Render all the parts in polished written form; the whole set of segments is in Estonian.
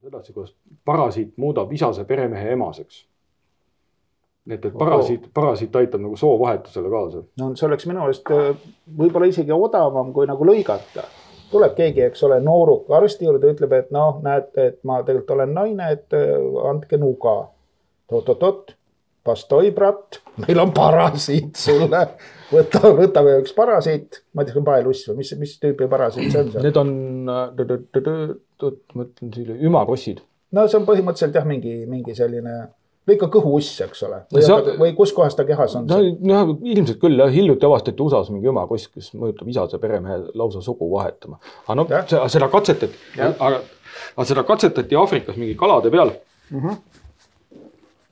Edasi, kuidas parasiit muudab isase peremehe emaseks. Et parasiit aitab nagu soovahetusele kaasa. No see oleks minu eest võib-olla isegi odavam kui nagu lõigata. Tuleb keegi, eks ole, nooruk arsti juurde, ütleb, et noh, näete, et ma tegelikult olen naine, et andke nuga. Tot, pastoi, brat, meil on parasiit sulle. Võtame üks parasiit, ma ei tea, paeluss või mis tüüpi parasiit see on seal? Need on, mõtlen siia, ümarossid. No see on põhimõtteliselt jah, mingi selline, lõika kõhuuss, eks ole. Või kus kohas ta kehas on? No, ilmselt küll, hiljuti avastati USAs mingi ümaross, kes mõjutab isase peremehe lausa sugu vahetama. Aga no, seda katsetati Aafrikas mingi kalade peal.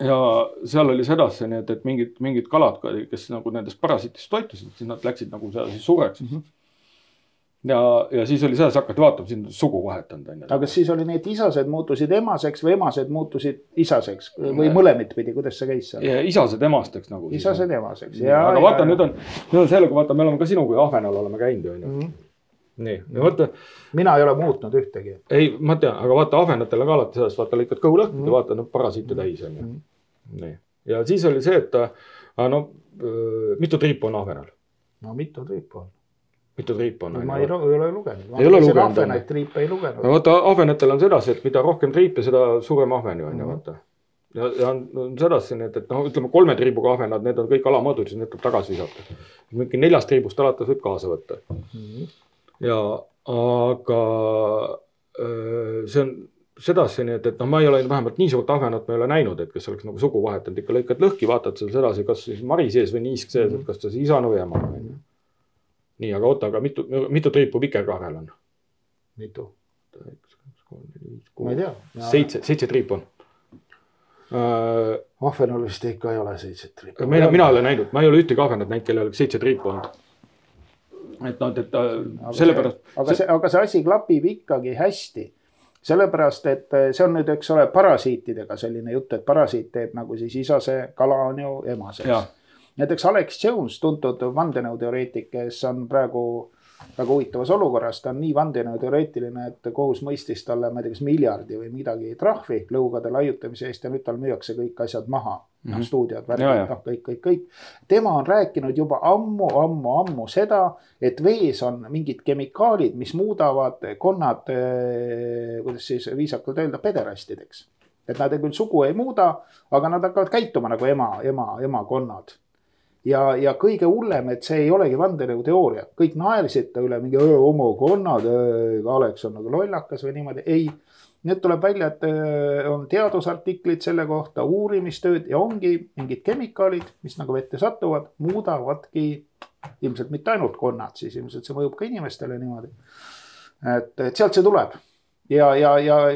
Ja seal oli sedasi, et mingid kalad, kes nagu nendest parasiitist toitusid, siis nad läksid nagu seal sureks. Ja siis oli selles hakati vaatama, siin sugu vahetanud. Aga siis oli nii, et isased muutusid emaseks või emased muutusid isaseks või mõlemit pidi, kuidas see käis seal? Isased emasteks nagu. Isased emaseks. Aga vaata, nüüd on sellega, vaata, me oleme ka sinuga Ahvenal oleme käinud. Nii, ja vaata. Mina ei ole muutnud ühtegi. Ei, ma tean, aga vaata Ahvenatele ka alati sellest, vaata lõikad kõhu lõhkud ja vaata parasiite täis. Nii. Ja siis oli see, et mitu triipu on Ahvenal? No mitu triipu on. Mitu triipu on? Ma ei ole lugenud. Ei ole lugenud. Ahvenaid triipe ei lugenud. Vaata, Ahvenatel on sedasi, et mida rohkem triipe, seda suurem Ahveni on. Ja on sedasi, et ütleme 3 triibuga Ahvenad, need on kõik alamõõdud, siis need tuleb tagasi visata. Mingi 4 triibust alates võib kaasa võtta. Ja aga see on sedasi, et ma ei ole vähemalt nii suurt Ahvenat ma ei ole näinud, et kes oleks nagu sugu vahetanud. Ikka lõikad lõhki, vaatad seal sedasi, kas siis mari sees või niisk sees, et kas ta siis isane või ema. Nii, aga oota, aga mitu triipu vikerkaarel on? Mitu? 7 triipu on. Ahvenal vist ikka ei ole 7 triipu. Mina ei ole näinud, ma ei ole ühtegi Ahvenat näinud, kellel oleks 7 triipu on. Aga see asi klapib ikkagi hästi. Sellepärast, et see on nüüd, eks ole, parasiitidega selline jutt, et parasiit teeb nagu siis isase, kala on ju emaseks. Näiteks Alex Jones, tuntud vandenõuteoreetik, kes on praegu väga huvitavas olukorras, ta on nii vandenõuteoreetiline, et kohus mõistis talle, ma ei tea, kas miljardi või midagi trahvi lõugade laiutamise eest ja nüüd tal müüakse kõik asjad maha. Stuudiod, värgid, kõik. Tema on rääkinud juba ammu seda, et vees on mingid kemikaalid, mis muudavad konnad, kuidas siis viisakalt öelda, pederastideks. Et nad küll sugu ei muuda, aga nad hakkavad käituma nagu ema konnad. Ja kõige hullem, et see ei olegi vandenõuteooria. Kõik naersid ta üle mingi oma konnad, Alex on nagu lollakas või niimoodi. Ei. Nüüd tuleb välja, et on teadusartiklid selle kohta, uurimistööd ja ongi mingid kemikaalid, mis nagu vette satuvad, muudavadki ilmselt mitte ainult konnad, siis ilmselt see mõjub ka inimestele niimoodi. Et sealt see tuleb. Ja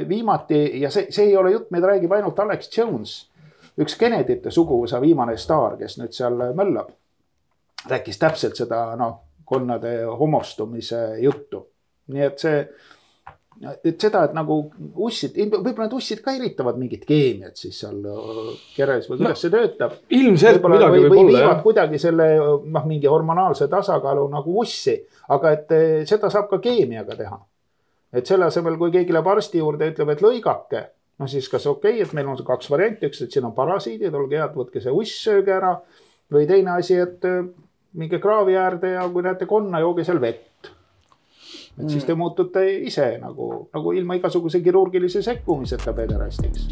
viimati, ja see ei ole jutt, meid räägib ainult Alex Jones, üks Kennedyte suguvõsa viimane staar, kes nüüd seal möllab, rääkis täpselt seda konnade homostumise juttu. Nii et seda, et nagu ussid, võib-olla need ussid ka eritavad mingit keemiat siis seal keres või kuidas see töötab. Ilmselt midagi võib olla, või viivad kuidagi selle mingi hormonaalse tasakaalu nagu ussi, aga et seda saab ka keemiaga teha. Et selle asemel, kui keegi läheb arsti juurde ja ütleb, et lõigake, siis kas okei, et meil on 2 varianti, üks, et siin on parasiidid, olge head, võtke see uss sööge ära, või teine asi, et minge kraavi äärde ja kui näete konna, jooge seal vett. Et siis te muutute ise nagu ilma igasuguse kirurgilise sekkumiseta pederastiks.